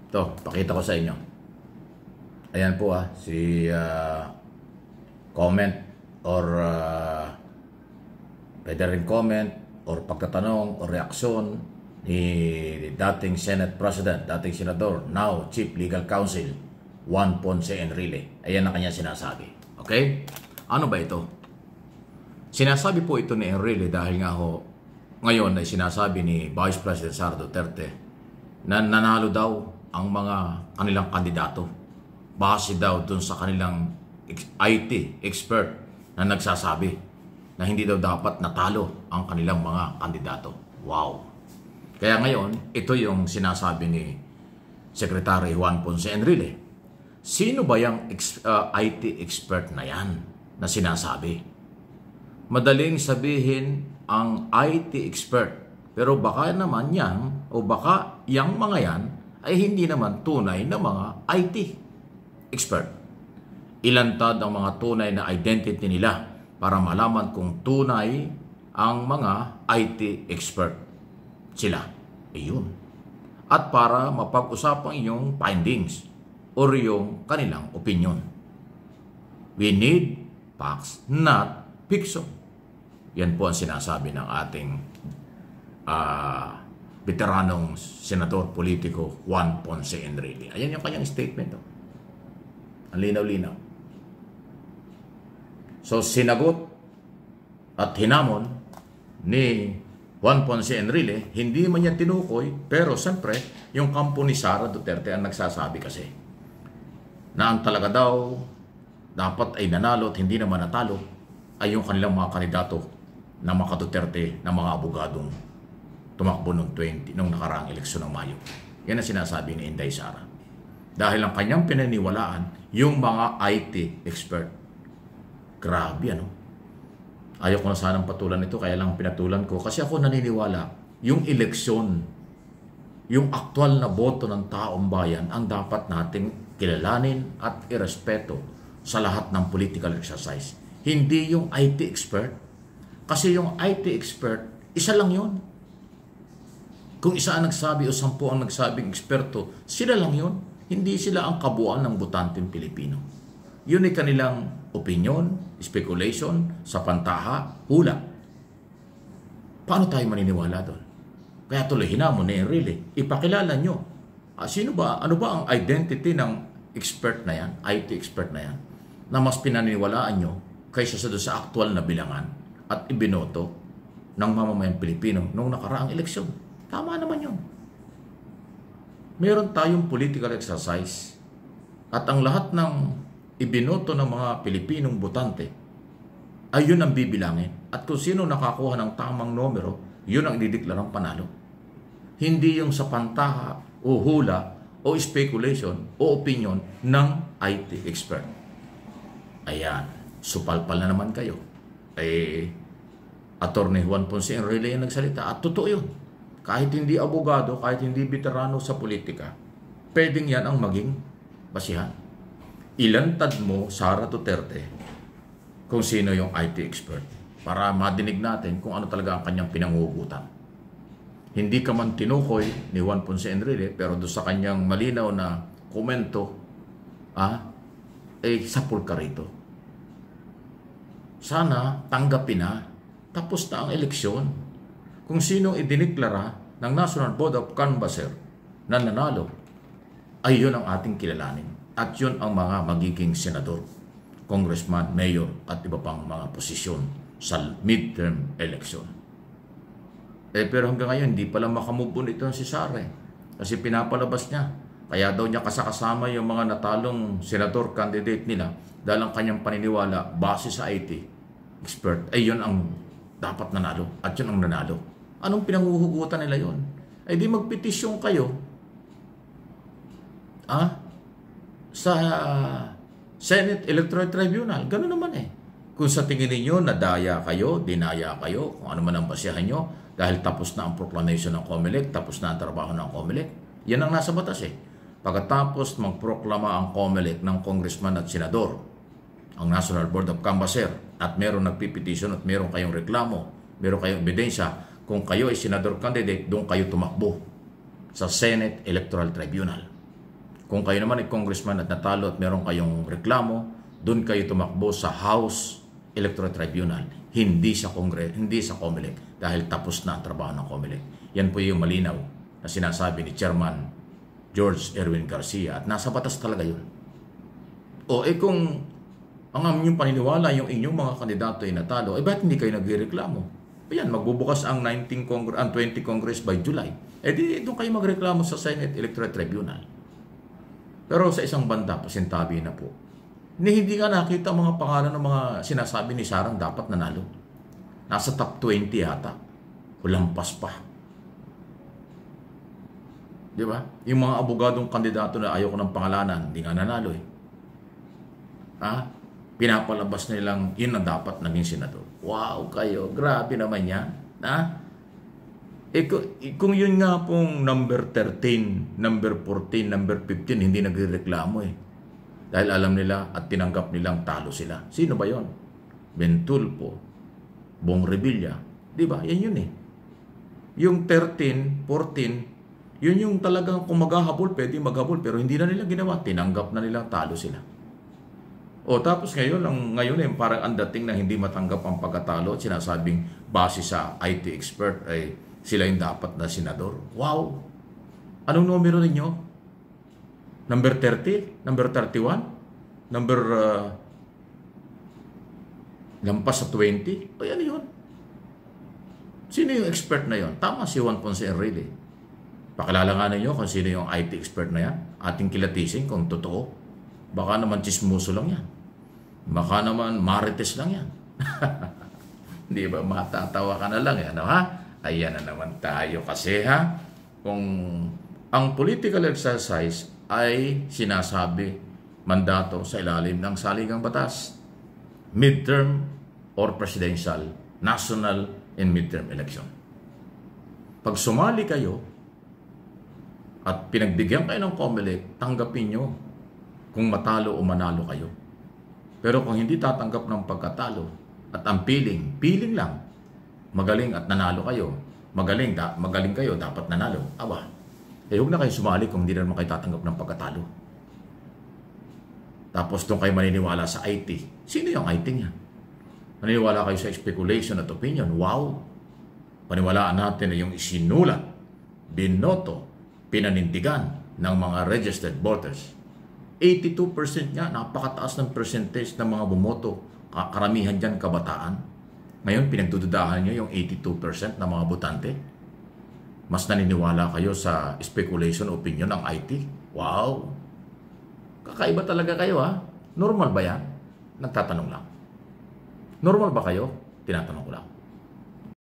Ito, pakita ko sa inyo. Ayan po si comment or pwede rin comment or pagtatanong or reaksyon ni dating Senate President, dating Senador, now Chief Legal Counsel, Juan Ponce Enrile. Ayan ang kanya sinasabi. Okay? Ano ba ito? Sinasabi po ito ni Enrile dahil nga ho, ngayon ay sinasabi ni Vice President Sara Duterte na nanalo daw ang mga kanilang kandidato base daw dun sa kanilang IT expert na nagsasabi na hindi daw dapat natalo ang kanilang mga kandidato. Wow! Kaya ngayon, ito yung sinasabi ni Secretary Juan Ponce Enrile. Sino ba yung IT expert na yan na sinasabi? Madaling sabihin ang IT expert, pero baka naman yan o baka yung mga yan ay hindi naman tunay na mga IT expert. Ilantad ang mga tunay na identity nila para malaman kung tunay ang mga IT expert sila. Iyon. At para mapag-usapan yung findings or yung kanilang opinion. We need facts, not fiction. Yan po ang sinasabi ng ating veteranong senador politiko Juan Ponce Enrile. Ayan yung kanyang statement. Ang linaw-linaw. So sinagot at hinamon ni Juan Ponce Enrile, hindi man niya tinukoy, pero siyempre yung kampo ni Sara Duterte ang nagsasabi kasi na ang talaga daw dapat ay nanalo at hindi naman natalo ay yung kanilang mga kandidato na mga Duterte na mga abogadong tumakbo nung nakaraang eleksyon ng Mayo. Yan ang sinasabi ni Inday Sara. Dahil ang kanyang pinaniwalaan yung mga IT expert. Grabe, ano? Ayaw ko na sanang patulan ito, kaya lang pinatulan ko. Kasi ako naniniwala, yung eleksyon, yung aktual na boto ng taong bayan, ang dapat nating kilalanin at irespeto sa lahat ng political exercise. Hindi yung IT expert. Kasi yung IT expert, isa lang yun. Kung isa ang nagsabi o 10 ang nagsabing eksperto, sila lang yun. Hindi sila ang kabuuan ng botanteng Pilipino. Yun ay kanilang opinion, speculation, sa pantaha, hula. Paano tayo maniniwala doon? Kaya tuloy hinamon ni Enrile, ipakilala nyo. Sino ba, ano ba ang identity ng expert na yan, IT expert na yan, na mas pinaniniwalaan nyo kaysa sa aktual na bilangan at ibinoto ng mamamayang Pilipino noong nakaraang eleksyon? Tama naman yun. Meron tayong political exercise at ang lahat ng ibinoto ng mga Pilipinong botante ay yun ang bibilangin. At kung sino nakakuha ng tamang numero, yun ang idideklarang panalo. Hindi yung sa pantaha o hula o speculation o opinion ng IT expert. Ayan, supalpal na naman kayo. Attorney Juan Ponce Enrile yung nagsalita at totoo yun. Kahit hindi abogado, kahit hindi veterano sa politika, pwedeng yan ang maging basihan. Ilantad mo, Sara Duterte, kung sino yung IT expert para madinig natin kung ano talaga ang kanyang pinanguhugutan. Hindi ka man tinukoy ni Juan Ponce Enrile, pero doon sa kanyang malinaw na komento, sapul ka rito. Sana tanggapin na, tapos na ang eleksyon. Kung sinong idineklara ng National Board of Canvassers na nanalo, ay yun ang ating kilalanin. At yun ang mga magiging senador, congressman, mayor, at iba pang mga posisyon sa midterm election. Pero hanggang ngayon, hindi pala makamove on ito si Sara. Kasi pinapalabas niya. Kaya daw niya kasama yung mga natalong senador candidate nila dahil ang kanyang paniniwala base sa IT expert, ay yun ang dapat nanalo. At yun ang nanalo. Anong pinanguhugutan nila yun? Di magpetisyon kayo sa Senate Electoral Tribunal. Ganun naman Kung sa tingin niyo nadaya kayo, dinaya kayo, kung ano man ang basihan nyo, dahil tapos na ang proclamation ng COMELEC, tapos na ang trabaho ng COMELEC, yan ang nasa batas Pagkatapos magproklama ang COMELEC ng congressman at senador, ang National Board of Canvassers, at meron nagpipetisyon at meron kayong reklamo, meron kayong ebidensya, kung kayo ay senador candidate, doon kayo tumakbo sa Senate Electoral Tribunal. Kung kayo naman ay congressman at natalo at meron kayong reklamo, doon kayo tumakbo sa House Electoral Tribunal, hindi sa COMELEC, dahil tapos na ang trabaho ng COMELEC. Yan po yung malinaw na sinasabi ni Chairman George Erwin Garcia at nasa batas talaga yun. O kung ang inyong paniniwala yung inyong mga kandidato ay natalo, bakit hindi kayo nagreklamo? Ayan, magbubukas ang 20 Congress by July. Di doon kayo magreklamo sa Senate Electoral Tribunal. Pero sa isang banda, pasintabi na po. Hindi ka nakita mga pangalan ng mga sinasabi ni Sarang dapat nanalo. Nasa top 20 yata. Lampas pa. Di ba? Yung mga abogadong kandidato na ayaw ko ng pangalanan, hindi nga nanalo eh. Pinapalabas nilang yun na dapat naging senador. Wow kayo, grabe naman yan. Kung yun nga pong number 13, number 14, number 15, hindi nagreklamo eh. Dahil alam nila at tinanggap nilang talo sila. Sino ba yon? Bentulpo, Bong Revilla. Di ba? Yan yun eh. Yung 13, 14, yun yung talagang kung maghahabol, pwede maghabol. Pero hindi na nila ginawa. Tinanggap na nilang talo sila. Tapos ngayon parang ang dating na hindi matanggap ang pagkatalo at sinasabing base sa IT expert ay sila yung dapat na senador. Wow! Anong numero ninyo? Number 30? Number 31? Number lampas sa 20? Ano yun? Sino yung expert na yun? Tama si Juan Ponce Enrile. Pakilala nga ninyo kung sino yung IT expert na yan. Ating kilatisin kung totoo. Baka naman chismoso lang yan. Baka naman marites lang yan. Di ba? Matatawa ka na lang yan. Ayan na naman tayo kasi kung ang political exercise ay sinasabi mandato sa ilalim ng saligang batas. Midterm or presidential, national and midterm election. Pag sumali kayo at pinagbigyan kayo ng COMELEC, tanggapin nyo kung matalo o manalo kayo. Pero kung hindi tatanggap ng pagkatalo at ang piling lang, magaling at nanalo kayo, magaling kayo, dapat nanalo. Huwag na kayo sumali kung hindi naman kayo tatanggap ng pagkatalo. Tapos doon kayo maniniwala sa IT. Sino yung IT niya? Maniniwala kayo sa speculation at opinion. Wow! Paniwalaan natin na yung isinulat, binoto, pinanindigan ng mga registered voters. 82% nga, napakataas ng percentage ng mga bumoto. Karamihan dyan kabataan. Ngayon, pinagdududahan nyo yung 82% ng mga botante. Mas naniniwala kayo sa speculation opinion ng IT. Wow! Kakaiba talaga kayo Normal ba yan? Nagtatanong lang. Normal ba kayo? Tinatanong ko lang.